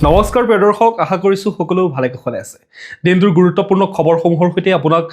নমস্কাৰ প্ৰিয় দৰ্শক, আশা কৰিছোঁ সকলো ভালে কুশলে আছে। দিনটোৰ গুৰুত্বপূৰ্ণ খবৰসমূহৰ সৈতে আপোনাক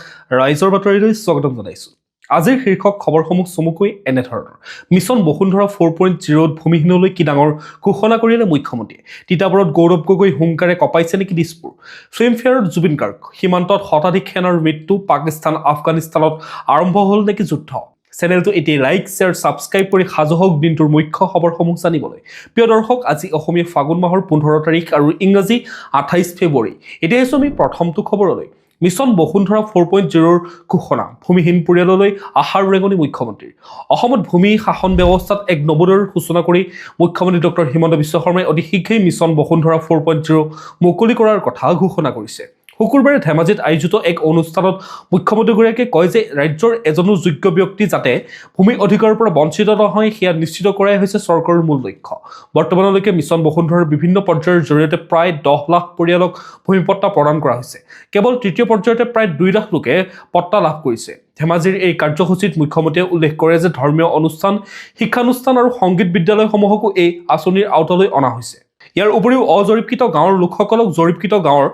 ৰাইজৰ বাতৰিলৈ স্বাগতম জনাইছোঁ। আজিৰ শীৰ্ষক খবৰসমূহ চমুকৈ এনেধৰণৰ। মিছন বসুন্ধৰা 4.0 ভূমিহীনলৈ কি ডাঙৰ ঘোষণা কৰিলে মুখ্যমন্ত্ৰীয়ে। তিতাবৰত গৌৰৱ গগৈ হুংকাৰে কঁপাইছে নেকি দিছপুৰ। ফিল্মফেয়াৰত জুবিন গাৰ্গ, সীমান্তত শতাধিক সেনাৰ মৃত্যু, পাকিস্তান আফগানিস্তানত আৰম্ভ হ'ল নেকি যুদ্ধ। চেনেলটো এতিয়া লাইক, শ্বেয়াৰ, ছাবস্ক্ৰাইব কৰি সাজু হওক দিনটোৰ মুখ্য খবৰসমূহ জানিবলৈ। প্ৰিয় দৰ্শক, আজি অসমীয়া ফাগুন মাহৰ 15 তাৰিখ আৰু ইংৰাজী 28 ফেব্ৰুৱাৰী। এতিয়া আহিছোঁ আমি প্ৰথমটো খবৰলৈ। মিছন বসুন্ধৰা 4.0ৰ ঘোষণা, ভূমিহীন পৰিয়াললৈ আশাৰ ৰেঙনি মুখ্যমন্ত্ৰীৰ। অসমত ভূমি শাসন ব্যৱস্থাত এক নৱোদয়ৰ সূচনা কৰি মুখ্যমন্ত্ৰী ডক্টৰ হিমন্ত বিশ্ব শৰ্মাই অতি শীঘ্ৰেই মিছন বসুন্ধৰা 4.0 মুকলি কৰাৰ কথা ঘোষণা কৰিছে। শুকুৰবাৰে ধেমাজিত আয়োজিত এক অনুষ্ঠানত মুখ্যমন্ত্ৰীগৰাকীয়ে কয় যে ৰাজ্যৰ এজনো যোগ্য ব্যক্তি যাতে ভূমি অধিকাৰৰ পৰা বঞ্চিত নহয় সেয়া নিশ্চিত কৰাই হৈছে চৰকাৰৰ মূল লক্ষ্য। বৰ্তমানলৈকে মিছন বসুন্ধৰাৰ বিভিন্ন পৰ্যায়ৰ জৰিয়তে প্ৰায় 10 লাখ পৰিয়ালক ভূমিপট্টা প্ৰদান কৰা হৈছে। কেৱল তৃতীয় পৰ্যায়তে প্ৰায় 2 লাখ লোকে পট্টা লাভ কৰিছে। ধেমাজিৰ এই কাৰ্যসূচীত মুখ্যমন্ত্ৰীয়ে উল্লেখ কৰে যে ধৰ্মীয় অনুষ্ঠান, শিক্ষানুষ্ঠান আৰু সংগীত বিদ্যালয়সমূহকো এই আঁচনিৰ আওতালৈ অনা হৈছে। ইয়াৰ উপৰিও অজৰীপকৃত গাঁৱৰ লোকসকলক জৰীপকৃত গাঁৱৰ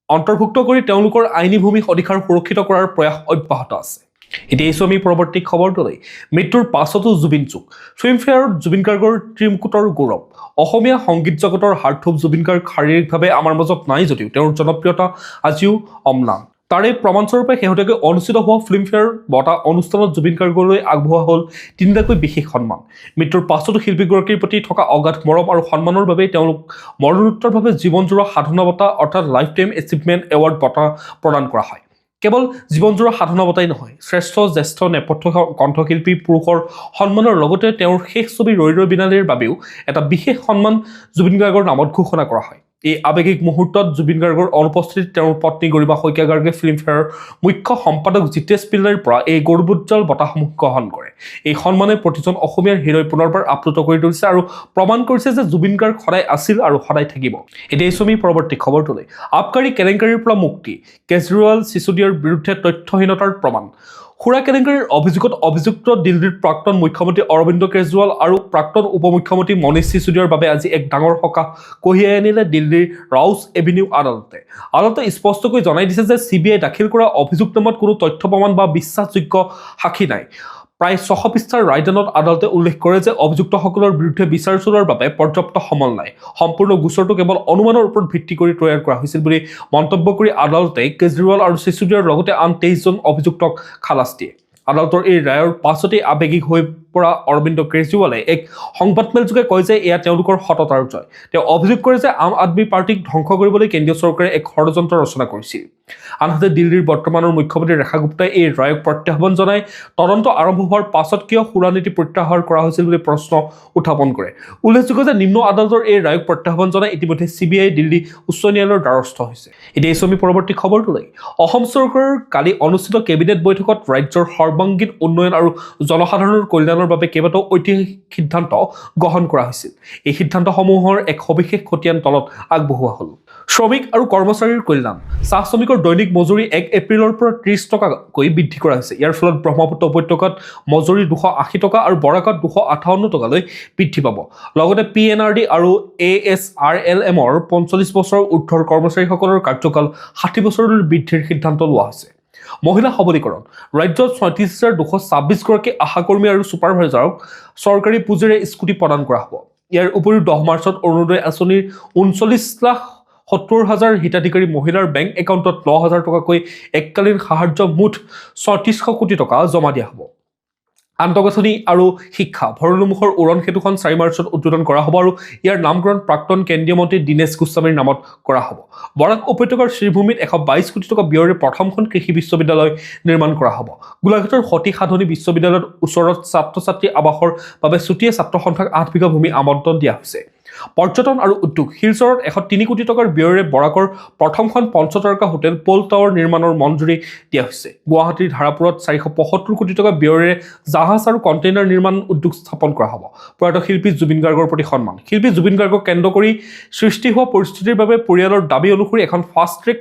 অন্তৰ্ভুক্ত কৰি তেওঁলোকৰ আইনী ভূমি অধিকাৰ সুৰক্ষিত কৰাৰ প্ৰয়াস অব্যাহত আছে। এতিয়া আহিছোঁ আমি পৰৱৰ্তী খবৰটোলৈ। মৃত্যুৰ পাছতো জুবিন যুগ, ফিল্মফেয়াৰত জুবিন গাৰ্গৰ ত্ৰিমুকুটৰ গৌৰৱ। অসমীয়া সংগীত জগতৰ হাৰ্টথ্ৰব জুবিন গাৰ্গ শাৰীৰিকভাৱে আমাৰ মাজত নাই যদিও তেওঁৰ জনপ্ৰিয়তা আজিও অম্লান। তাৰে প্ৰমাণস্বৰূপে শেহতীয়াকৈ অনুষ্ঠিত হোৱা ফিল্মফেয়াৰ বঁটা অনুষ্ঠানত জুবিন গাৰ্গলৈ আগবঢ়োৱা হ'ল 3টাকৈ বিশেষ সন্মান। মৃত্যুৰ পাছতো শিল্পীগৰাকীৰ প্ৰতি থকা অগাধ মৰম আৰু সন্মানৰ বাবেই তেওঁলোক মৰণোত্তৰভাৱে জীৱনজোৰা সাধনা বঁটা অৰ্থাৎ লাইফ টাইম এচিভমেণ্ট এৱাৰ্ড বঁটা প্ৰদান কৰা হয়। কেৱল জীৱনজোৰা সাধনা বঁটাই নহয়, শ্ৰেষ্ঠ জ্যেষ্ঠ নেপথ্য কণ্ঠশিল্পী পুৰুষৰ সন্মানৰ লগতে তেওঁৰ শেষ ছবি ৰৈ ৰৈ বিনালেৰ বাবেও এটা বিশেষ সন্মান জুবিন গাৰ্গৰ নামত ঘোষণা কৰা হয়। এই আৱেগিক মুহূৰ্তত জুবিন গাৰ্গৰ অনুপস্থিতিত তেওঁৰ পত্নী গৰিমা শইকীয়া গাৰ্গে ফিল্মফেয়াৰৰ মুখ্য সম্পাদক জিতেশ পিল্লাইৰ পৰা এই গৌৰৱোজ্জ্বল বঁটাসমূহ গ্ৰহণ কৰে। এই সন্মানে প্ৰতিজন অসমীয়াৰ হৃদয় পুনৰবাৰ আপ্লুত কৰি তুলিছে আৰু প্ৰমাণ কৰিছে যে জুবিন গাৰ্গ সদায় আছিল আৰু সদায় থাকিব। এতিয়া আহিছোঁ আমি পৰৱৰ্তী খবৰটোলৈ। আবকাৰী কেলেংকাৰীৰ পৰা মুক্তি, কেজৰিৱাল চিচুডিয়াৰ বিৰুদ্ধে তথ্যহীনতাৰ প্ৰমাণ। সুৰা কেলেংকাৰীৰ অভিযোগত অভিযুক্ত দিল্লীৰ প্ৰাক্তন মুখ্যমন্ত্ৰী অৰবিন্দ কেজৰিৱাল আৰু প্ৰাক্তন উপমুখ্যমন্ত্ৰী মনীষ চিচুডিয়াৰ বাবে আজি এক ডাঙৰ সকাহ কঢ়িয়াই আনিলে দিল্লীৰ ৰাউছ এভিনিউ আদালতে। আদালতে স্পষ্টকৈ জনাই দিছে যে CBI দাখিল কৰা অভিযোগনামাত কোনো তথ্য প্ৰমাণ বা বিশ্বাসযোগ্য সাক্ষী নাই। প্ৰায় 600 পৃষ্ঠাৰ ৰায়দানত আদালতে উল্লেখ কৰে যে অভিযুক্তসকলৰ বিৰুদ্ধে বিচাৰ চলোৱাৰ বাবে পৰ্যাপ্ত সমল নাই। সম্পূৰ্ণ গোচৰটো কেৱল অনুমানৰ ওপৰত ভিত্তি কৰি তৈয়াৰ কৰা হৈছিল বুলি মন্তব্য কৰি আদালতে কেজৰিৱাল আৰু চিচুডিয়াৰ লগতে আন 23জন অভিযুক্তক খালাচ দিয়ে। আদালতৰ এই ৰায়ৰ পাছতেই আৱেগিক হৈ পৰা অৰবিন্দ কেজৰিৱালে এক সংবাদমেলযোগে কয় যে এয়া তেওঁলোকৰ সততাৰ জয়। তেওঁ অভিযোগ কৰে যে আম আদমী পাৰ্টিক ধ্বংস কৰিবলৈ কেন্দ্ৰীয় চৰকাৰে এক ষড়যন্ত্ৰ ৰচনা কৰিছিল। আনহাতে দিল্লীৰ বৰ্তমানৰ মুখ্যমন্ত্ৰী ৰেখা গুপ্তাই এই ৰায়ক প্ৰত্যাহ্বান জনাই তদন্ত আৰম্ভ হোৱাৰ পাছত কিয় সুৰানীতি প্ৰত্যাহাৰ কৰা হৈছিল বুলি প্ৰশ্ন উত্থাপন কৰে। উল্লেখযোগ্য যে নিম্ন আদালতৰ এই ৰায়ক প্ৰত্যাহ্বান জনাই ইতিমধ্যে CBI দিল্লী উচ্চ ন্যায়ালয়ৰ দ্বাৰস্থ হৈছে। এতিয়া আহিছোঁ আমি পৰৱৰ্তী খবৰটোলৈ। অসম চৰকাৰৰ কালি অনুষ্ঠিত কেবিনেট বৈঠকত ৰাজ্যৰ সৰ্বাংগীন উন্নয়ন আৰু জনসাধাৰণৰ কল্যাণৰ বাবে কেইবাটাও ঐতিহাসিক সিদ্ধান্ত গ্ৰহণ কৰা হৈছিল। এই সিদ্ধান্তসমূহৰ এক সবিশেষ খতিয়ান তলত আগবঢ়োৱা হ'ল। শ্ৰমিক আৰু কৰ্মচাৰীৰ কল্যাণ। চাহ শ্ৰমিকৰ দৈনিক মজুৰি 1 এপ্ৰিলৰ পৰা 30 টকাকৈ বৃদ্ধি কৰা হৈছে। ইয়াৰ ফলত ব্ৰহ্মপুত্ৰ উপত্যকাত মজুৰি 280 টকা আৰু বৰাকত 258 টকালৈ বৃদ্ধি পাব। লগতে PNRD আৰু ASRLMৰ 45 বছৰৰ ঊৰ্ধ্বৰ কৰ্মচাৰীসকলৰ কাৰ্যকাল 60 বছৰলৈ বৃদ্ধিৰ সিদ্ধান্ত লোৱা হৈছে। মহিলা সবলীকৰণ। ৰাজ্যত 37,226 গৰাকী আশাকৰ্মী আৰু ছুপাৰভাইজাৰক চৰকাৰী পুঁজিৰে স্কুটি প্ৰদান কৰা হ'ব। ইয়াৰ উপৰিও 10 মাৰ্চত অৰুণোদয় আঁচনিৰ 39,70,000 হিতাধিকাৰী মহিলাৰ বেংক একাউণ্টত 9,000 টকাকৈ এককালীন সাহায্য মুঠ 3,600 কোটি টকা জমা দিয়া হ'ব। আন্তঃগাঁথনি আৰু শিক্ষা। ভৰলুমুখৰ উৰণ সেতুখন 4 মাৰ্চত উদ্বোধন কৰা হ'ব আৰু ইয়াৰ নামকৰণ প্ৰাক্তন কেন্দ্ৰীয় মন্ত্ৰী দীনেশ গোস্বামীৰ নামত কৰা হ'ব। বৰাক উপত্যকাৰ শ্ৰীভূমিত 122 কোটি টকা ব্যয়েৰে প্ৰথমখন কৃষি বিশ্ববিদ্যালয় নিৰ্মাণ কৰা হ'ব। গোলাঘাটৰ সতী সাধনী বিশ্ববিদ্যালয়ত ওচৰত ছাত্ৰ-ছাত্ৰী আৱাসৰ বাবে চুটিয়ে ছাত্ৰ সন্থাক 8 বিঘা ভূমি আবণ্টন দিয়া হৈছে। পৰ্যটন আৰু উদ্যোগ। শিলচৰত 103 কোটি টকাৰ ব্যয়েৰে বৰাকৰ প্ৰথমখন পঞ্চতাৰকা হোটেল পল টাৱাৰ নিৰ্মাণৰ মঞ্জুৰি দিয়া হৈছে। গুৱাহাটীৰ ধাৰাপুৰত 475 কোটি টকা ব্যয়েৰে জাহাজ আৰু কণ্টেইনাৰ নিৰ্মাণ উদ্যোগ স্থাপন কৰা হ'ব। প্ৰয়াত শিল্পী জুবিন গাৰ্গৰ প্ৰতি সন্মান। শিল্পী জুবিন গাৰ্গক কেন্দ্ৰ কৰি সৃষ্টি হোৱা পৰিস্থিতিৰ বাবে পৰিয়ালৰ দাবী অনুসৰি এখন ফাষ্ট ট্ৰেক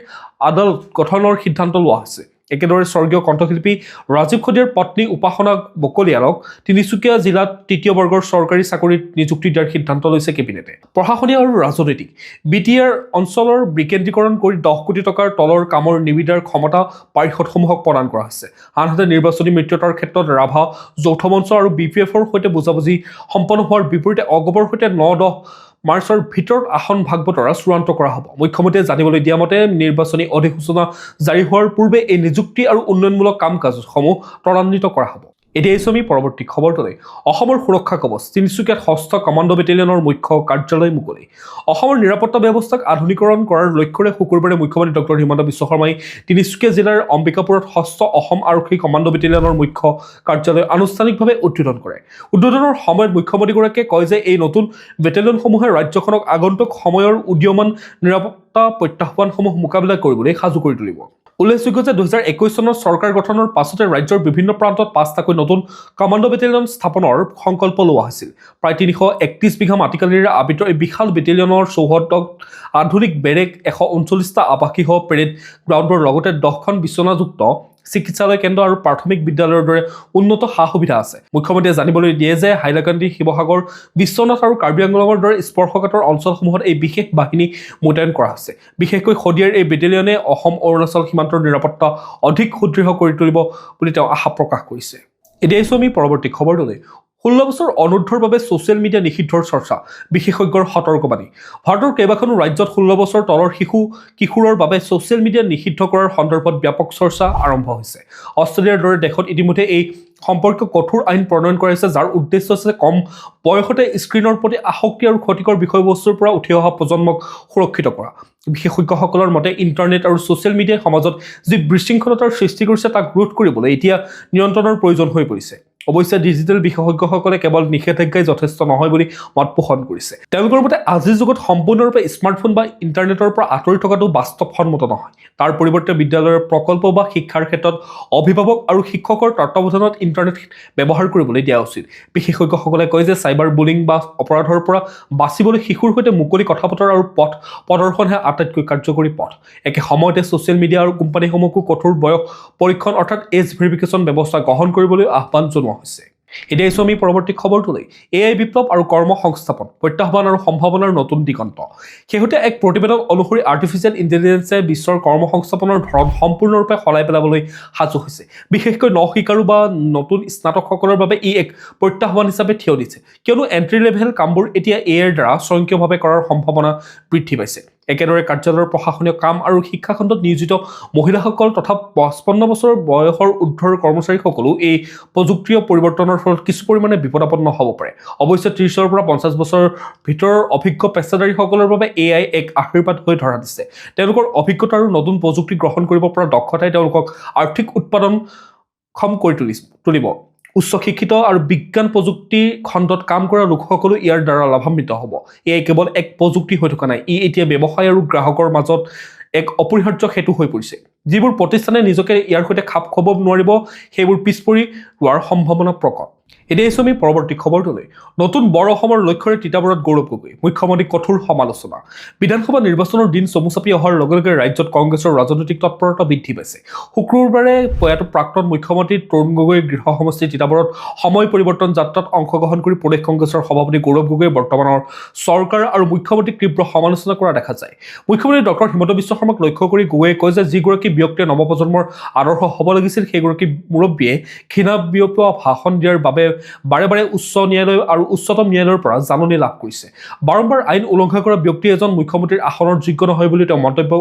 আদালত গঠনৰ সিদ্ধান্ত লোৱা হৈছে। একেদৰে স্বৰ্গীয় কণ্ঠশিল্পী ৰাজীৱ খদিয়াৰ পত্নী উপাসনা বকলিয়ালক তিনিচুকীয়া জিলাত তৃতীয় বৰ্গৰ চৰকাৰী চাকৰিত নিযুক্তি দিয়াৰ সিদ্ধান্ত লৈছে কেবিনেটে। প্ৰশাসনীয় আৰু ৰাজনৈতিক BTR অঞ্চলৰ বিকেন্দ্ৰীকৰণ কৰি 10 কোটি টকাৰ তলৰ কামৰ নিবিদাৰ ক্ষমতা পাৰিষদসমূহক প্ৰদান কৰা হৈছে। আনহাতে নিৰ্বাচনী মিত্ৰতাৰ ক্ষেত্ৰত ৰাভা যৌথ মঞ্চ আৰু BPFৰ সৈতে বুজাবুজি সম্পন্ন হোৱাৰ বিপৰীতে অগপৰ সৈতে 9-10 মাৰ্চৰ ভিতৰত আসন ভাগ বতৰা চূড়ান্ত কৰা হ'ব। মুখ্যমন্ত্ৰীয়ে জানিবলৈ দিয়া মতে নিৰ্বাচনী অধিসূচনা জাৰি হোৱাৰ পূৰ্বে এই নিযুক্তি আৰু উন্নয়নমূলক কাম কাজসমূহ ত্বৰান্বিত কৰা হ'ব। এতিয়া আমি পৰৱৰ্তী খবৰটোলৈ। অসমৰ সুৰক্ষা কৱচ তিনিচুকীয়াত 6ষ্ঠ কমাণ্ডো বেটেলিয়নৰ মুখ্য কাৰ্যালয় মুকলি। অসমৰ নিৰাপত্তা ব্যৱস্থাক আধুনিকৰণ কৰাৰ লক্ষ্যৰে শুকুৰবাৰে মুখ্যমন্ত্ৰী ডক্টৰ হিমন্ত বিশ্ব শৰ্মাই তিনিচুকীয়া জিলাৰ অম্বিকাপুৰত 6ষ্ঠ অসম আৰক্ষী কমাণ্ডো বেটেলিয়নৰ মুখ্য কাৰ্যালয় আনুষ্ঠানিকভাৱে উদ্বোধন কৰে। উদ্বোধনৰ সময়ত মুখ্যমন্ত্ৰীগৰাকীয়ে কয় যে এই নতুন বেটেলিয়নসমূহে ৰাজ্যখনক আগন্তুক সময়ৰ উদীয়মান নিৰাপত্তা প্ৰত্যাহ্বানসমূহ মোকাবিলা কৰিবলৈ সাজু কৰি তুলিব। উল্লেখযোগ্য যে 2021 চনৰ চৰকাৰ গঠনৰ পাছতে ৰাজ্যৰ বিভিন্ন প্ৰান্তত 5টাকৈ নতুন কমাণ্ডো বেটেলিয়ন স্থাপনৰ সংকল্প লোৱা হৈছিল। প্ৰায় 331 বিঘা মাটিকালিৰে আবৃত এই বিশাল বেটেলিয়নৰ চৌহদত আধুনিক বেৰেক, 139টা আৱাসিক পেৰেড গ্ৰাউণ্ডৰ লগতে 10খন বিচনাযুক্ত চিকিৎসালয় কেন্দ্ৰ আৰু প্ৰাথমিক বিদ্যালয়ৰ দৰে উন্নত সা সুবিধা আছে। মুখ্যমন্ত্ৰীয়ে জানিবলৈ দিয়ে যে হাইলাকান্দি, শিৱসাগৰ, বিশ্বনাথ আৰু কাৰ্বি আংলঙৰ দৰে স্পৰ্শকাতৰ অঞ্চলসমূহত এই বিশেষ বাহিনী মোতায়েন কৰা হৈছে। বিশেষকৈ শদিয়াৰ এই বেটেলিয়নে অসম-অৰুণাচল সীমান্তৰ নিৰাপত্তা অধিক সুদৃঢ় কৰি তুলিব বুলি তেওঁ আশা প্ৰকাশ কৰিছে। এতিয়া আমি পৰৱৰ্তী খবৰটোলৈ। 16 বছৰ অনূৰ্ধ্বৰ বাবে ছ'চিয়েল মিডিয়া নিষিদ্ধৰ চৰ্চা, বিশেষজ্ঞৰ সতৰ্কবাণী। ভাৰতৰ কেইবাখনো ৰাজ্যত 16 বছৰ তলৰ কিশোৰৰ বাবে ছ'চিয়েল মিডিয়া নিষিদ্ধ কৰাৰ সন্দৰ্ভত ব্যাপক চৰ্চা আৰম্ভ হৈছে। অষ্ট্ৰেলিয়াৰ দৰে দেশত ইতিমধ্যে এই সম্পৰ্কীয় কঠোৰ আইন প্ৰণয়ন কৰা হৈছে, যাৰ উদ্দেশ্য হৈছে কম বয়সতে স্ক্ৰীণৰ প্ৰতি আসক্তি আৰু ক্ষতিকৰ বিষয়বস্তুৰ পৰা উঠি অহা প্ৰজন্মক সুৰক্ষিত কৰা। বিশেষজ্ঞসকলৰ মতে ইণ্টাৰনেট আৰু ছ'চিয়েল মিডিয়াই সমাজত যি বিশৃংখলতাৰ সৃষ্টি কৰিছে তাক ৰোধ কৰিবলৈ এতিয়া নিয়ন্ত্ৰণৰ প্ৰয়োজন হৈ পৰিছে। অৱশ্যে ডিজিটেল বিশেষজ্ঞসকলে কেৱল নিষেধাজ্ঞাই যথেষ্ট নহয় বুলি মত পোষণ কৰিছে। তেওঁলোকৰ মতে আজিৰ যুগত সম্পূৰ্ণৰূপে স্মাৰ্টফোন বা ইণ্টাৰনেটৰ পৰা আঁতৰি থকাটো বাস্তৱসন্মত নহয়। তাৰ পৰিৱৰ্তে বিদ্যালয়ৰ প্ৰকল্প বা শিক্ষাৰ ক্ষেত্ৰত অভিভাৱক আৰু শিক্ষকৰ তত্ত্বাৱধানত ইণ্টাৰনেট ব্যৱহাৰ কৰিবলৈ দিয়া উচিত। বিশেষজ্ঞসকলে কয় যে চাইবাৰ বুলিং বা অপৰাধৰ পৰা বাচিবলৈ শিশুৰ সৈতে মুকলি কথা বতৰা আৰু পথ প্ৰদৰ্শনহে আটাইতকৈ কাৰ্যকৰী পথ। একে সময়তে ছ'চিয়েল মিডিয়া আৰু কোম্পানীসমূহকো কঠোৰ বয়স পৰীক্ষণ অৰ্থাৎ এজ ভেৰিফিকেশ্যন ব্যৱস্থা গ্ৰহণ কৰিবলৈ আহ্বান জনোৱা হৈছে। এতিয়া আমি পৰৱৰ্তী খবৰটোলৈ। AI বিপ্লৱ আৰু কৰ্ম সংস্থাপন, প্ৰত্যাহ্বান আৰু সম্ভাৱনাৰ নতুন দিগন্ত। শেহতীয়া এক প্ৰতিবেদন অনুসৰি আৰ্টিফিচিয়েল ইণ্টেলিজেন্সে বিশ্বৰ কৰ্ম সংস্থাপনৰ ধৰণ সম্পূৰ্ণৰূপে সলাই পেলাবলৈ সাজু হৈছে। বিশেষকৈ নশিকাৰু বা নতুন স্নাতকসকলৰ বাবে ই এক প্ৰত্যাহ্বান হিচাপে থিয় দিছে, কিয়নো এণ্ট্ৰি লেভেল কামবোৰ এতিয়া AIৰ দ্বাৰা স্বয়ংক্ৰিয়ভাৱে কৰাৰ সম্ভাৱনা বৃদ্ধি পাইছে। একেদৰে কাৰ্যালয়ৰ প্ৰশাসনীয় কাম আৰু শিক্ষাখণ্ডত নিয়োজিত মহিলাসকল তথা 55 বছৰ বয়সৰ ঊৰ্ধ্বৰ কৰ্মচাৰীসকলো এই প্ৰযুক্তিৰ পৰিৱৰ্তনৰ ফলত কিছু পৰিমাণে বিপদাপন্ন হ'ব পাৰে। অৱশ্যে 30ৰ পৰা 50 বছৰৰ ভিতৰৰ অভিজ্ঞ পেছাদাৰীসকলৰ বাবে AI এক আশীৰ্বাদ হৈ ধৰা দিছে। তেওঁলোকৰ অভিজ্ঞতা আৰু নতুন প্ৰযুক্তি গ্ৰহণ কৰিব পৰা দক্ষতাই তেওঁলোকক আৰ্থিক উৎপাদনক্ষম কৰি তুলিব। উচ্চ শিক্ষিত আৰু বিজ্ঞান প্ৰযুক্তি খণ্ডত কাম কৰা লোকসকলো ইয়াৰ দ্বাৰা লাভান্বিত হ'ব। এয়াই কেৱল এক প্ৰযুক্তি হৈ থকা নাই, ই এতিয়া ব্যৱসায় আৰু গ্ৰাহকৰ মাজত এক অপৰিহাৰ্য সেতু হৈ পৰিছে। যিবোৰ প্ৰতিষ্ঠানে নিজকে ইয়াৰ সৈতে খাপ খুৱাব নোৱাৰিব সেইবোৰ পিছ পৰি যোৱাৰ সম্ভাৱনা প্ৰকট। এতিয়া আমি পৰৱৰ্তী খবৰটোলৈ। নতুন বৰ অসমৰ লক্ষ্যৰে তিতাবৰত গৌৰৱ গগৈ, মুখ্যমন্ত্ৰীৰ কঠোৰ সমালোচনা। বিধানসভা নিৰ্বাচনৰ দিন চমু চাপি অহাৰ লগে লগে ৰাজ্যত কংগ্ৰেছৰ ৰাজনৈতিক তৎপৰতা বৃদ্ধি পাইছে। শুক্ৰবাৰে প্ৰয়াত প্ৰাক্তন মুখ্যমন্ত্ৰী তৰুণ গগৈৰ গৃহ সমষ্টি তিতাবৰত সময় পৰিৱৰ্তন যাত্ৰাত অংশগ্ৰহণ কৰি প্ৰদেশ কংগ্ৰেছৰ সভাপতি গৌৰৱ গগৈয়ে বৰ্তমানৰ চৰকাৰ আৰু মুখ্যমন্ত্ৰীক তীব্ৰ সমালোচনা কৰা দেখা যায়। মুখ্যমন্ত্ৰী ডক্টৰ হিমন্ত বিশ্ব শৰ্মাক লক্ষ্য কৰি গগৈয়ে কয় যে যিগৰাকী ব্যক্তিয়ে নৱপ্ৰজন্মৰ আদৰ্শ হ'ব লাগিছিল সেইগৰাকী মুৰব্বীয়ে ঘৃণা বিয়পোৱা ভাষণ দিয়াৰ বাবে বাৰে বাৰে উচ্চ ন্যায়ালয় আৰু উচ্চতম ন্যায়ালয়ৰ পৰা জাননী লাভ কৰিছে। বাৰম্বাৰ আইন উলংঘা কৰা ব্যক্তি এজন মুখ্যমন্ত্ৰীৰ আসনৰ যোগ্য নহয় বুলি তেওঁ মন্তব্য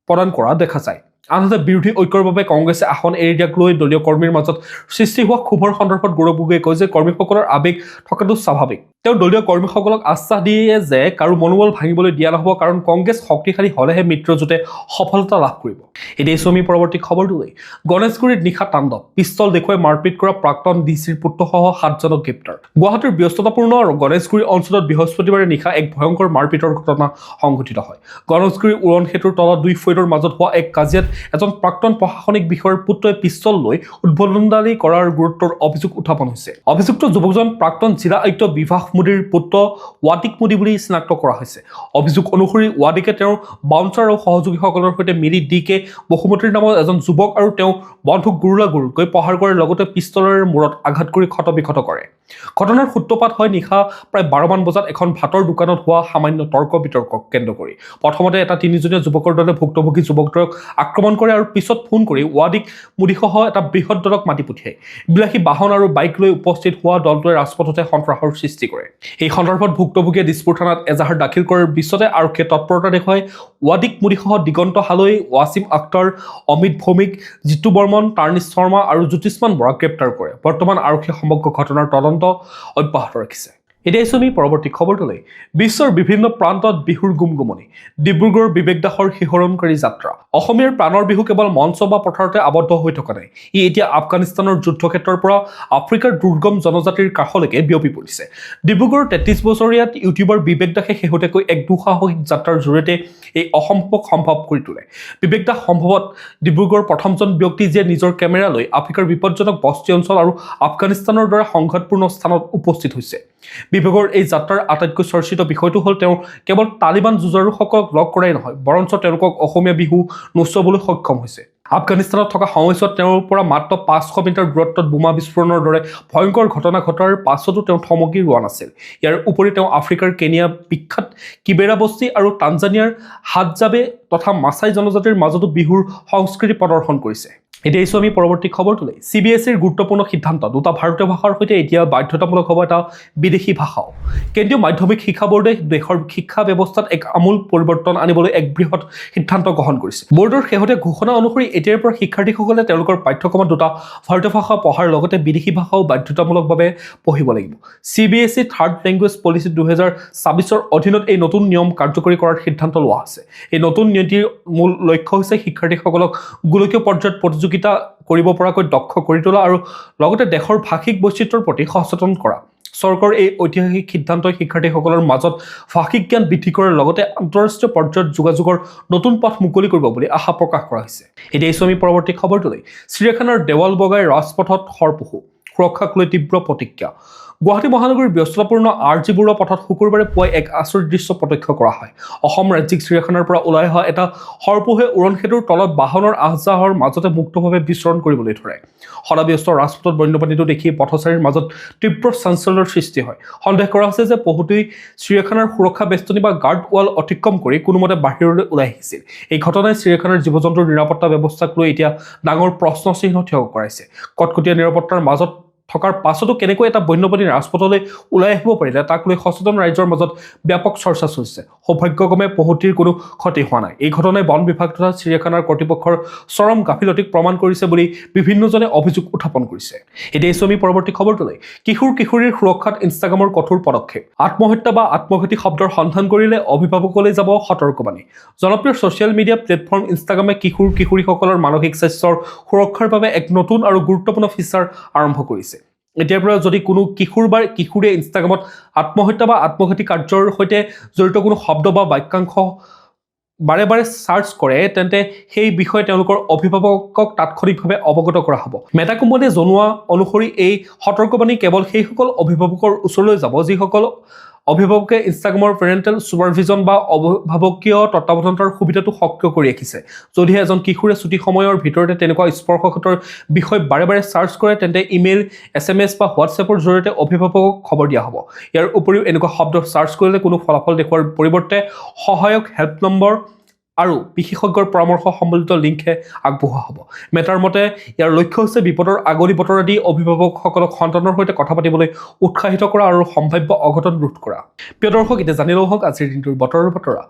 প্ৰদান কৰা দেখা যায়। আনহাতে বিৰোধী ঐক্যৰ বাবে কংগ্ৰেছে আসন এৰি দিয়াক লৈ দলীয় কৰ্মীৰ মাজত সৃষ্টি হোৱা ক্ষোভৰ সন্দৰ্ভত গৌৰৱ গগৈয়ে কয় যে কৰ্মীসকলৰ আৱেগ থকাটো স্বাভাৱিক। তেওঁ দলীয় কৰ্মীসকলক আশ্বাস দিয়ে যে কাৰো মনোবল ভাঙিবলৈ দিয়া নহ'ব, কাৰণ কংগ্ৰেছ শক্তিশালী হ'লেহে মিত্ৰজোঁটে সফলতা লাভ কৰিব। এতিয়া আমি পৰৱৰ্তী খবৰটোলৈ। গণেশগুৰিত নিশা তাণ্ডৱ, পিষ্টল দেখুৱাই মাৰপিট কৰা প্ৰাক্তন ডিচিৰ পুত্ৰসহ 7জনক গ্ৰেপ্তাৰ। গুৱাহাটীৰ ব্যস্ততাপূৰ্ণ গণেশগুৰি অঞ্চলত বৃহস্পতিবাৰে নিশা এক ভয়ংকৰ মাৰপিটৰ ঘটনা সংঘটিত হয়। গণেশগুৰি উৰণ সেতুৰ তলত দুই ফৈদৰ মাজত হোৱা এক কাজিয়াত এজন প্ৰাক্তন প্ৰশাসনিক বিষয়াৰ পুত্ৰই পিষ্টল লৈ উদ্ভণ্ডালি কৰাৰ গুৰুত্বৰ অভিযোগ উত্থাপন হৈছে। অভিযুক্ত যুৱকজন প্ৰাক্তন জিলা আয়ুক্ত বিভাস মোদীৰ পুত্ৰ ৱাদিক মোদী বুলি চিনাক্ত কৰা হৈছে। অভিযোগ অনুসৰি ৱাদিকে তেওঁৰ বাউন্সাৰ আৰু সহযোগীসকলৰ সৈতে মিলি DK বসুমতীৰ নামত এজন যুৱক আৰু তেওঁ বন্ধুক গুৰুকৈ প্ৰহাৰ কৰাৰ লগতে পিষ্টলেৰে মূৰত আঘাত কৰি ক্ষতবিক্ষত কৰে। ঘটনাৰ সূত্ৰপাত হয় নিশা প্ৰায় 12মান বজাত এখন ভাতৰ দোকানত হোৱা সামান্য তৰ্ক বিতৰ্কক কেন্দ্ৰ কৰি। প্ৰথমতে এটা 3জনীয়া যুৱকৰ দলে ভুক্তভোগী যুৱকদ্বয়ক আক্ৰমণ কৰে আৰু পিছত ফোন কৰি ৱাদিক মোদীসহ এটা বৃহৎ দলক মাতি পঠিয়ায়। বিলাসী বাহন আৰু বাইক লৈ উপস্থিত হোৱা দলটোৱে ৰাজপথতে সন্ত্ৰাসৰ সৃষ্টি কৰে। এই সন্দৰ্ভত ভুক্তভোগীয়ে দিছপুৰ থানাত এজাহাৰ দাখিল কৰাৰ পিছতে আৰক্ষীয়ে তৎপৰতা দেখুৱাই ৱাদিক মোদীসহ দিগন্ত হালৈ, ৱাছিম আখতাৰ, অমিত ভৌমিক, জিতু বৰ্মন, টাৰ্নিছ শৰ্মা আৰু জ্যোতিষ্মান বৰাক গ্ৰেপ্তাৰ কৰে। বৰ্তমান আৰক্ষীয়ে সমগ্ৰ ঘটনাৰ তদন্ত অব্যাহত ৰাখিছে। এতিয়া আমি পৰৱৰ্তী খবৰটোলৈ। বিশ্বৰ বিভিন্ন প্ৰান্তত বিহুৰ গুমগুমনি। ডিব্ৰুগড়ৰ বিবেক দাসৰ শিহৰণকাৰী যাত্ৰা। অসমীয়াৰ প্ৰাণৰ বিহু কেৱল মঞ্চ বা পথাৰতে আবদ্ধ হৈ থকা নাই, ই এতিয়া আফগানিস্তানৰ যুদ্ধক্ষেত্ৰৰ পৰা আফ্ৰিকাৰ দুৰ্গম জনজাতিৰ কাষলৈকে বিয়পি পৰিছে। ডিব্ৰুগড়ৰ 33 বছৰীয়া ইউটিউবাৰ বিবেক দাসে শেহতীয়াকৈ এক দুঃসাহসিক যাত্ৰাৰ জৰিয়তে এই অসম্ভৱক সম্ভৱ কৰি তোলে। বিবেক দাস সম্ভৱত ডিব্ৰুগড়ৰ প্ৰথমজন ব্যক্তি যিয়ে নিজৰ কেমেৰা লৈ আফ্ৰিকাৰ বিপদজনক বস্তি অঞ্চল আৰু আফগানিস্তানৰ দৰে সংঘাতপূৰ্ণ স্থানত উপস্থিত হৈছে। বিবেকৰ এই যাত্ৰাৰ আটাইতকৈ চৰ্চিত বিষয়টো হ'ল তেওঁ কেৱল তালিবান যুঁজাৰুসকলক লগ কৰাই নহয়, বৰঞ্চ তেওঁলোকক অসমীয়া বিহু নচুৱাবলৈ সক্ষম হৈছে। আফগানিস্তানত থকা সময়ছোৱাত তেওঁৰ পৰা মাত্ৰ 500 মিটাৰ দূৰত্বত বোমা বিস্ফোৰণৰ দৰে ভয়ংকৰ ঘটনা ঘটাৰ পাছতো তেওঁ থমকি ৰোৱা নাছিল। ইয়াৰ উপৰি তেওঁ আফ্ৰিকাৰ কেনিয়া বিখ্যাত কিবেৰা বস্তি আৰু তানজানিয়াৰ হাদজাবে তথা মাছাই জনজাতিৰ মাজতো বিহুৰ সংস্কৃতি প্ৰদৰ্শন কৰিছে। এতিয়া আমি পৰৱৰ্তী খবৰটোলৈ। CBSEৰ গুৰুত্বপূৰ্ণ সিদ্ধান্ত, দুটা ভাৰতীয় ভাষাৰ সৈতে এতিয়া বাধ্যতামূলক হ'ব এটা বিদেশী ভাষাও। কেন্দ্ৰীয় মাধ্যমিক শিক্ষা বোৰ্ডে দেশৰ শিক্ষা ব্যৱস্থাত এক আমূল পৰিৱৰ্তন আনিবলৈ এক বৃহৎ সিদ্ধান্ত গ্ৰহণ কৰিছে। বোৰ্ডৰ শেহতীয়া ঘোষণা অনুসৰি এতিয়াৰ পৰা শিক্ষাৰ্থীসকলে তেওঁলোকৰ পাঠ্যক্ৰমত দুটা ভাৰতীয় ভাষা পঢ়াৰ লগতে বিদেশী ভাষাও বাধ্যতামূলকভাৱে পঢ়িব লাগিব। CBSE থাৰ্ড লেংগুৱেজ পলিচি 2024ৰ অধীনত এই নতুন নিয়ম কাৰ্যকৰী কৰাৰ সিদ্ধান্ত লোৱা হৈছে। এই নতুন নীতিৰ মূল লক্ষ্য হৈছে শিক্ষাৰ্থীসকলক গোলকীয় পৰ্যায়ত প্ৰতিযোগিতা কৰিব পৰাকৈ দক্ষ কৰি তোলা আৰু লগতে দেশৰ ভাষিক বৈচিত্ৰ্যৰ প্ৰতি সচেতন কৰা। চৰকাৰৰ এই ঐতিহাসিক সিদ্ধান্তই শিক্ষাৰ্থীসকলৰ মাজত ভাষিক জ্ঞান বৃদ্ধি কৰাৰ লগতে আন্তঃৰাষ্ট্ৰীয় পৰ্যায়ত যোগাযোগৰ নতুন পথ মুকলি কৰিব বুলি আশা প্ৰকাশ কৰা হৈছে। এতিয়া আমি পৰৱৰ্তী খবৰটোলৈ। চিৰিয়াখানাৰ দেৱাল বগাই ৰাজপথত খৰপহু, সুৰক্ষাক লৈ তীব্ৰ প্ৰতিক্ৰিয়া। গুৱাহাটী মহানগৰীৰ ব্যস্ততাপূৰ্ণ RG বৰুৱা পথত শুকুৰবাৰে পুৱাই এক আচৰিত দৃশ্য প্ৰত্যক্ষ কৰা হয়। অসম ৰাজ্যিক চিৰিয়াখানাৰ পৰা ওলাই অহা এটা সৰপহুৱে উৰণ সেতুৰ তলত বাহনৰ আহযাহৰ মাজতে মুক্তভাৱে বিচৰণ কৰিবলৈ ধৰে। সদাব্যস্ত ৰাজপথত বন্যপ্ৰাণীটো দেখি পথচাৰীৰ মাজত তীব্ৰ চাঞ্চল্যৰ সৃষ্টি হয়। সন্দেহ কৰা হৈছে যে পহুটোৱে চিৰিয়াখানাৰ সুৰক্ষা বেষ্টনী বা গাৰ্ড ৱাল অতিক্ৰম কৰি কোনোমতে বাহিৰলৈ ওলাই আহিছিল। এই ঘটনাই চিৰিয়াখানাৰ জীৱ জন্তুৰ নিৰাপত্তা ব্যৱস্থাক লৈ এতিয়া ডাঙৰ প্ৰশ্নচিহ্ন থিয় কৰাইছে। কটকটীয়া নিৰাপত্তাৰ মাজত থকাৰ পাছতো কেনেকৈ এটা বন্যপ্ৰাণী ৰাজপথলৈ ওলাই আহিব পাৰিলে তাক লৈ সচেতন ৰাইজৰ মাজত ব্যাপক চৰ্চা চলিছে। সৌভাগ্যক্ৰমে পহুটিৰ কোনো ক্ষতি হোৱা নাই। এই ঘটনাই বন বিভাগ তথা চিৰিয়াখানাৰ কৰ্তৃপক্ষৰ চৰম গাফিলতিক প্ৰমাণ কৰিছে বুলি বিভিন্নজনে অভিযোগ উত্থাপন কৰিছে। এতিয়া আমি পৰৱৰ্তী খবৰটোলৈ। কিশোৰীৰ সুৰক্ষাত ইনষ্টাগ্ৰামৰ কঠোৰ পদক্ষেপ। আত্মহত্যা বা আত্মঘাতী শব্দৰ সন্ধান কৰিলে অভিভাৱকলৈ যাব সতৰ্কবাণী। জনপ্ৰিয় ছ'চিয়েল মিডিয়া প্লেটফৰ্ম ইনষ্টাগ্ৰামে কিশোৰীসকলৰ মানসিক স্বাস্থ্যৰ সুৰক্ষাৰ বাবে এক নতুন আৰু গুৰুত্বপূৰ্ণ ফিচাৰ আৰম্ভ কৰিছে। এতিয়াৰ পৰা যদি কোনো কিশোৰ বা কিশোৰীয়ে ইনষ্টাগ্ৰামত আত্মহত্যা বা আত্মঘাতী কাৰ্যৰ সৈতে জড়িত কোনো শব্দ বা বাক্যাংশ বাৰে বাৰে চাৰ্চ কৰে তেন্তে সেই বিষয়ে তেওঁলোকৰ অভিভাৱকক তাৎক্ষণিকভাৱে অৱগত কৰা হ'ব। মেটা কোম্পানীয়ে জনোৱা অনুসৰি এই সতৰ্কবাণী কেৱল সেইসকল অভিভাৱকৰ ওচৰলৈ যাব যিসকল অভিভাৱকে ইনষ্টাগ্ৰামৰ পেৰেণ্টেল ছুপাৰভিজন বা অভিভাৱকীয় তত্বাৱধানৰ সুবিধাটো সক্ৰিয় কৰি ৰাখিছে। যদিহে এজন কিশোৰে ছুটি সময়ৰ ভিতৰতে তেনেকুৱা স্পৰ্শকাতৰ বিষয় বাৰে বাৰে চাৰ্চ কৰে তেন্তে ইমেইল, SMS বা হোৱাটছএপৰ জৰিয়তে অভিভাৱকক খবৰ দিয়া হ'ব। ইয়াৰ উপৰিও এনেকুৱা শব্দ চাৰ্চ কৰিলে কোনো ফলাফল দেখুওৱাৰ পৰিৱৰ্তে সহায়ক হেল্প নম্বৰ আৰু বিশেষজ্ঞৰ পৰামৰ্শ সম্বলিত লিংকহে আগবঢ়োৱা হ'ব। মেটাৰ মতে ইয়াৰ লক্ষ্য হৈছে বিপদৰ আগলি বতৰা দি অভিভাৱকসকলক সন্তানৰ সৈতে কথা পাতিবলৈ উৎসাহিত কৰা আৰু সম্ভাৱ্য অঘটন ৰোধ কৰা। প্ৰিয় দৰ্শক, এতিয়া জানি লওঁ হওক আজিৰ দিনটোৰ বতৰৰ বতৰা।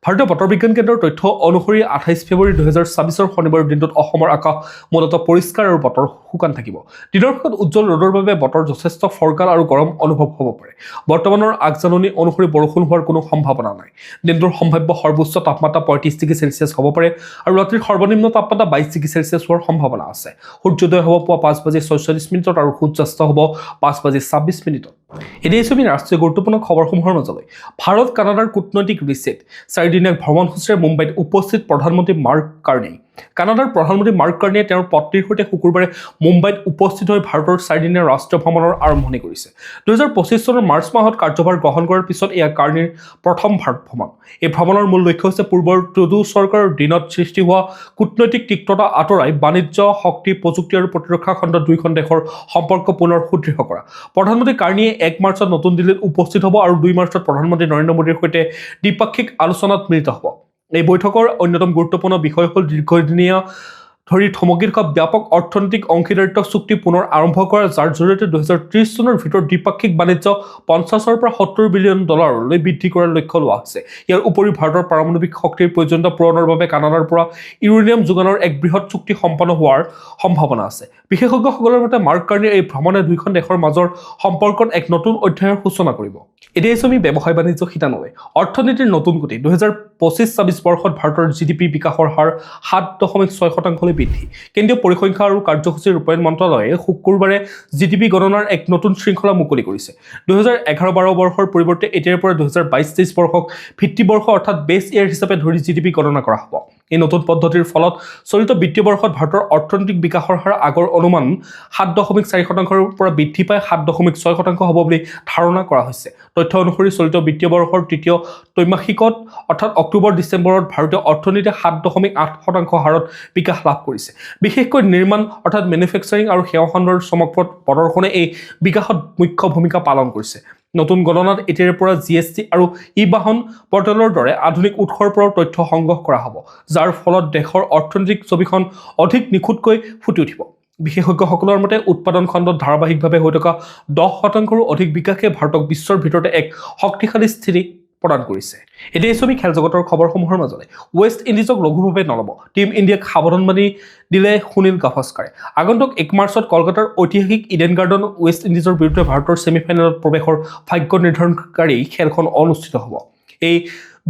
ভাৰতীয় বতৰ বিজ্ঞান কেন্দ্ৰৰ তথ্য অনুসৰি 28 ফেব্ৰুৱাৰী 2024 শনিবাৰৰ দিনটোত অসমৰ আকাশ মূলতঃ পৰিষ্কাৰ আৰু বতৰ শুকান থাকিব। দিনৰ ভাগত উজ্জ্বল ৰ'দৰ বাবে বতৰ যথেষ্ট ফৰকাল আৰু গৰম অনুভৱ হ'ব পাৰে। বৰ্তমানৰ আগজাননী অনুসৰি বৰষুণ হোৱাৰ কোনো সম্ভাৱনা নাই। দিনটোৰ সম্ভাৱ্য সৰ্বোচ্চ তাপমাত্ৰা 35 ডিগ্ৰী চেলছিয়াছ হ'ব পাৰে আৰু ৰাতিৰ সৰ্বনিম্ন তাপমাত্ৰা 22 ডিগ্ৰী চেলছিয়াছ হোৱাৰ সম্ভাৱনা আছে। সূৰ্যোদয় হ'ব পুৱা 5:46 আৰু সূৰ্যাস্ত হ'ব 5:26 এতিয়া আমি ৰাষ্ট্ৰীয় গুৰুত্বপূৰ্ণ খবৰসমূহৰ মাজলৈ ভাৰত কানাডাৰ কূটনৈতিক ৰিচেট 4 দিনীয়া ভ্ৰমণসূচীৰে মুম্বাইত উপস্থিত প্ৰধানমন্ত্ৰী মাৰ্ক কাৰ্ণে কানাডাৰ প্ৰধানমন্ত্ৰী মাৰ্ক কাৰ্ণে তেওঁৰ পত্নীৰ সৈতে শুকুৰবাৰে মুম্বাইত উপস্থিত হৈ ভাৰতৰ 4 দিনীয়া ৰাষ্ট্ৰীয় ভ্ৰমণৰ আৰম্ভণি কৰিছে 2025 চনৰ মাৰ্চ মাহত কাৰ্যভাৰ গ্ৰহণ কৰাৰ পিছত এয়া কাৰ্ণেৰ প্ৰথম ভাৰত ভ্ৰমণ এই ভ্ৰমণৰ মূল লক্ষ্য হৈছে পূৰ্বৰ ট্ৰুডো চৰকাৰৰ দিনত সৃষ্টি হোৱা কূটনৈতিক তিক্ততা আঁতৰাই বাণিজ্য শক্তি প্ৰযুক্তি আৰু প্ৰতিৰক্ষা খণ্ডত দুয়োখন দেশৰ সম্পৰ্ক পুনৰ সুদৃঢ় কৰা প্ৰধানমন্ত্ৰী কাৰ্ণিয়ে 1 মাৰ্চত নতুন দিল্লীত উপস্থিত হ'ব আৰু 2 মাৰ্চত প্ৰধানমন্ত্ৰী নৰেন্দ্ৰ মোদীৰ সৈতে দ্বিপাক্ষিক আলোচনাত মিলিত হ'ব এই বৈঠকৰ অন্যতম গুৰুত্বপূৰ্ণ বিষয় হ'ল দীৰ্ঘদিনীয়া ধৰি থমকি থকা ব্যাপক অৰ্থনৈতিক অংশীদাৰিত্ব চুক্তি পুনৰ আৰম্ভ কৰা যাৰ জৰিয়তে 2030 চনৰ ভিতৰত দ্বিপাক্ষিক বাণিজ্য 50ৰ পৰা 70 বিলিয়ন ডলাৰলৈ বৃদ্ধি কৰাৰ লক্ষ্য লোৱা হৈছে ইয়াৰ উপৰি ভাৰতৰ পাৰমাণৱিক শক্তিৰ প্ৰয়োজনীয়তা পূৰণৰ বাবে কানাডাৰ পৰা ইউৰেনিয়াম যোগানৰ এক বৃহৎ চুক্তি সম্পন্ন হোৱাৰ সম্ভাৱনা আছে বিশেষজ্ঞসকলৰ মতে মাৰ্ক কাৰ্ণেৰ এই ভ্ৰমণে দুয়োখন দেশৰ মাজৰ সম্পৰ্কত এক নতুন অধ্যায়ৰ সূচনা কৰিব এতিয়া আমি ব্যৱসায় বাণিজ্য শিতানলৈ অৰ্থনীতিৰ নতুন গতি 2025-26 বৰ্ষত ভাৰতৰ জিডিপি বিকাশৰ হাৰ 7.6% বৃদ্ধি কেন্দ্ৰীয় পৰিসংখ্যা আৰু কাৰ্যসূচী ৰূপায়ণ মন্ত্ৰালয়ে শুকুৰবাৰে জিডিপি গণনাৰ এক নতুন শৃংখলা মুকলি কৰিছে 2011-12 বৰ্ষৰ পৰিৱৰ্তে এতিয়াৰ পৰা 2022-23 বৰ্ষক ভিত্তি বৰ্ষ অৰ্থাৎ বেছ ইয়াৰ হিচাপে ধৰি জিডিপি গণনা কৰা হ'ব এই নতুন পদ্ধতিৰ ফলত চলিত বিত্তীয় বৰ্ষত ভাৰতৰ অৰ্থনৈতিক বিকাশৰ হাৰ আগৰ অনুমান 7.4%ৰ পৰা বৃদ্ধি পাই 7.6% হ'ব বুলি ধাৰণা কৰা হৈছে তথ্য অনুসৰি চলিত বিত্তীয় বৰ্ষৰ তৃতীয় ত্ৰৈমাসিকত অৰ্থাৎ অক্টোবৰ-ডিচেম্বৰত ভাৰতীয় অৰ্থনীতিয়ে 7.8% হাৰত বিকাশ লাভ কৰিছে বিশেষকৈ নিৰ্মাণ অৰ্থাৎ মেনুফেকচাৰিং আৰু সেৱা খণ্ডৰ চমকপ্ৰদ প্ৰদৰ্শনে এই বিকাশত মুখ্য ভূমিকা পালন কৰিছে নতুন গণনাত এতিয়াৰ পৰা জিএছটি আৰু ই-বাহন পৰ্টেলৰ দৰে আধুনিক উৎসৰ পৰা তথ্য সংগ্ৰহ কৰা হ'ব যাৰ ফলত দেশৰ অৰ্থনৈতিক ছবিখন অধিক নিখুঁতকৈ ফুটি উঠিব বিশেষজ্ঞসকলৰ মতে উৎপাদন খণ্ডত ধাৰাবাহিকভাৱে হৈ থকা 10%ৰো অধিক বিকাশে ভাৰতক বিশ্বৰ ভিতৰতে এক শক্তিশালী স্থিতি প্ৰদান কৰিছে এতিয়া আমি খেল জগতৰ খবৰসমূহৰ মাজলৈ ৱেষ্ট ইণ্ডিজক লঘুভাৱে নল'ব টিম ইণ্ডিয়াক সাৱধানবাণী দিলে সুনীল গাভাস্কাৰে আগন্তুক 1 মাৰ্চত কলকাতাৰ ঐতিহাসিক ইডেন গাৰ্ডন ৱেষ্ট ইণ্ডিজৰ বিৰুদ্ধে ভাৰতৰ ছেমিফাইনেলত প্ৰৱেশৰ ভাগ্য নিৰ্ধাৰণকাৰী খেলখন অনুষ্ঠিত হ'ব এই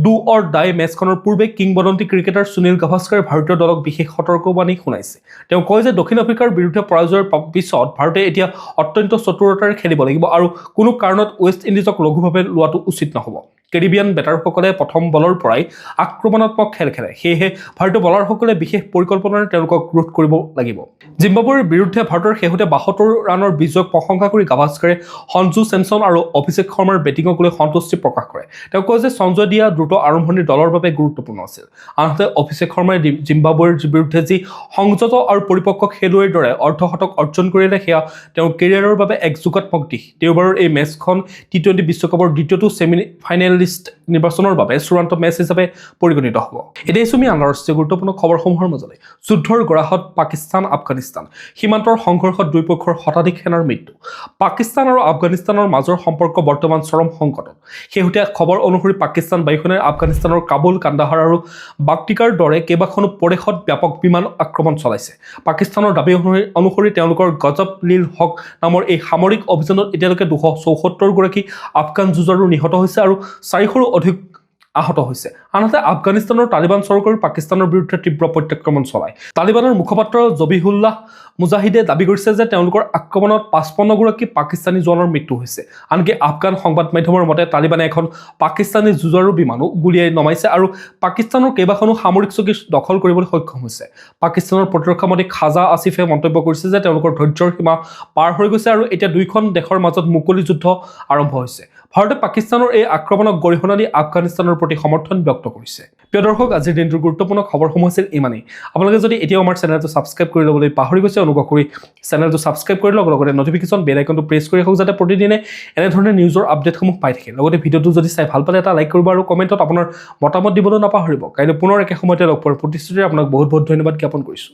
ডু অৰ ডাই মেচখনৰ পূৰ্বে কিংবদন্তি ক্ৰিকেটাৰ সুনীল গাভাস্কাৰে ভাৰতীয় দলক বিশেষ সতৰ্কবাণী শুনাইছে তেওঁ কয় যে দক্ষিণ আফ্ৰিকাৰ বিৰুদ্ধে পৰাজয়ৰ পিছত ভাৰতে এতিয়া অত্যন্ত চতুৰতাৰে খেলিব লাগিব আৰু কোনো কাৰণত ৱেষ্ট ইণ্ডিজক লঘুভাৱে লোৱাটো উচিত নহ'ব কেৰিবিয়ান বেটাৰসকলে প্ৰথম বলৰ পৰাই আক্ৰমণাত্মক খেল খেলে সেয়েহে ভাৰতীয় বলাৰসকলে বিশেষ পৰিকল্পনাৰে তেওঁলোকক ৰোধ কৰিব লাগিব জিম্বাবুৱেৰ বিৰুদ্ধে ভাৰতৰ শেহতীয়া 72 ৰানৰ বিজয়ক প্ৰশংসা কৰি গাভাস্কাৰে সঞ্জু ছেমছন আৰু অভিষেক শৰ্মাৰ বেটিঙক লৈ সন্তুষ্টি প্ৰকাশ কৰে তেওঁ কয় যে সঞ্জয় দিয়া দ্ৰুত আৰম্ভণি দলৰ বাবে গুৰুত্বপূৰ্ণ আছিল আনহাতে অভিষেক শৰ্মাই জিম্বাবুৱেৰ বিৰুদ্ধে যি সংযত আৰু পৰিপক্ক খেলুৱৈৰ দৰে অৰ্ধশতক অৰ্জন কৰিলে সেয়া তেওঁৰ কেৰিয়াৰৰ বাবে এক যোগাত্মক দিশ দেওবাৰৰ এই মেচখন টি20 বিশ্বকাপৰ দ্বিতীয়টো ছেমি ফাইনেল নিৰ্বাচনৰ বাবে চূড়ান্ত মেচ হিচাপে পৰিগণিত হ'ব এতিয়া আমি আন্তঃৰাষ্ট্ৰীয় গুৰুত্বপূৰ্ণ খবৰসমূহৰ মাজলৈ যুদ্ধৰ গৰাহত পাকিস্তান আফগানিস্তান সীমান্তৰ সংঘৰ্ষত দুই পক্ষৰ শতাধিক সেনাৰ মৃত্যু পাকিস্তান আৰু আফগানিস্তানৰ মাজৰ সম্পৰ্ক বৰ্তমান চৰম সংকটত শেহতীয়া খবৰ অনুসৰি পাকিস্তান বায়ুসেনাই আফগানিস্তানৰ কাবুল কান্দাহাৰ আৰু বাগটিকাৰ দৰে কেইবাখনো প্ৰদেশত ব্যাপক বিমান আক্ৰমণ চলাইছে পাকিস্তানৰ দাবী অনুসৰি তেওঁলোকৰ গজব লিল হক নামৰ এই সামৰিক অভিযানত এতিয়ালৈকে 274 গৰাকী আফগান যুঁজাৰু নিহত হৈছে আৰু 400ৰো অধিক আহত হৈছে আনহাতে আফগানিস্তানৰ তালিবান চৰকাৰে পাকিস্তানৰ বিৰুদ্ধে তীব্ৰ প্ৰত্যাক্ৰমণ চলায় তালিবানৰ মুখপাত্ৰ জবিহুল্লাহ মুজাহিদে দাবী কৰিছে যে তেওঁলোকৰ আক্ৰমণত 55 গৰাকী পাকিস্তানী জোৱানৰ মৃত্যু হৈছে আনকি আফগান সংবাদ মাধ্যমৰ মতে তালিবানে এখন পাকিস্তানী যুঁজাৰু বিমানো গুলিয়াই নমাইছে আৰু পাকিস্তানৰ কেইবাখনো সামৰিক চকী দখল কৰিবলৈ সক্ষম হৈছে পাকিস্তানৰ প্ৰতিৰক্ষা মন্ত্ৰী খাজা আসিফে মন্তব্য কৰিছে যে তেওঁলোকৰ ধৈৰ্যৰ সীমা পাৰ হৈ গৈছে আৰু এতিয়া দুয়োখন দেশৰ মাজত মুকলি যুদ্ধ আৰম্ভ হৈছে ভাৰতে পাকিস্তানৰ এই আক্ৰমণক গৰিহণা দি আফগানিস্তানৰ প্ৰতি সমৰ্থন ব্যক্ত কৰিছে প্ৰিয় দৰ্শক আজিৰ দিনটোৰ গুৰুত্বপূৰ্ণ খবৰসমূহ আছিল ইমানেই আপোনালোকে যদি এতিয়াও আমাৰ চেনেলটো ছাবস্ক্ৰাইব কৰি ল'বলৈ পাহৰি গৈছে অনুগ্ৰহ কৰি চেনেলটো ছাবস্ক্ৰাইব কৰি লওক লগতে নটিফিকেশ্যন বেল আইকনটো প্ৰেছ কৰি ৰাখক যাতে প্ৰতিদিনে এনেধৰণে নিউজৰ আপডেটসমূহ পাই থাকে লগতে ভিডিঅ'টো যদি চাই ভাল পালে এটা লাইক কৰিব আৰু কমেণ্টত আপোনাৰ মতামত দিবলৈ নাপাহৰিব কাইলৈ পুনৰ একে সময়তে লগ পোৱাৰ প্ৰতিশ্ৰুতিৰে আপোনাক বহুত বহুত ধন্যবাদ জ্ঞাপন কৰিছোঁ